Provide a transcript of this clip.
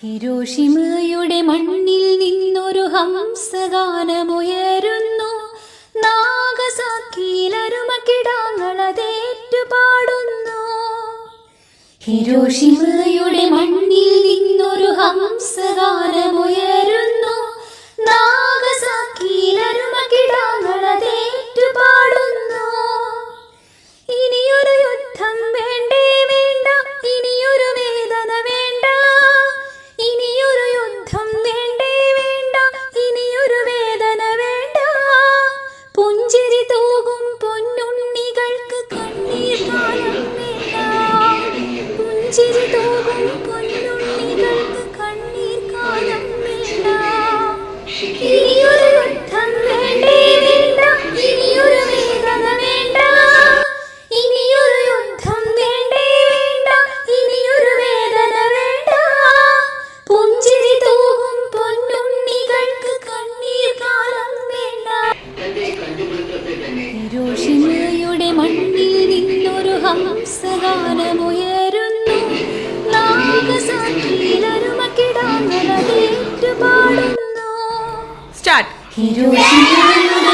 ഹിരോഷിമയുടെ മണ്ണിൽ നിന്നൊരു ഹംസഗാനമുയരുന്നു. നാഗസാക്കിയിലരുമക്കിടാങ്ങളതേറ്റുപാടുന്നു. ഹിരോഷിമയുടെ മണ്ണിൽ നിന്നൊരു ഹംസഗാനമുയരുന്നു. നാഗസാക്കിയിലരുമക്കിടാങ്ങളതേറ്റുപാടുന്നു. ഇനിയൊരു യുദ്ധം വേണ്ടേ വേണ്ട, ഇനിയൊരു വേദന വേണ്ട. ഇനിയൊരു യുദ്ധം വേണ്ടേ വേണ്ട, ഇനിയൊരു വേദന വേണ്ട. പുഞ്ചിരി തൂകും പൊന്നുണ്ണികൾക്ക് കണ്ണീർ കാലം വേണ്ട. പുഞ്ചിരി തൂകും പൊന്നുണ്ണികൾക്ക് കണ്ണീർ കാലം വേണ്ട. ഇനിയൊരു യുദ്ധം വേണ്ടേ വേണ്ട, ഇനിയൊരു വേദന വേണ്ട. ഇനിയൊരു യുദ്ധം വേണ്ടേ വേണ്ട, ഇനിയൊരു വേദന വേണ്ട. പുഞ്ചിരി തൂകും പൊന്നുണ്ണികൾക്ക് കണ്ണീർ കാലം വേണ്ട. ഹിരോഷിമയുടെ മണ്ണിൽ നിന്നൊരു ഹംസഗാനമുയരുന്നു. നാഗസാക്കിയിലരുമക്കിടാങ്ങളതേറ്റുപാടുന്നു. സ്റ്റാർട്ട്. ഹിരോഷിമയുടെ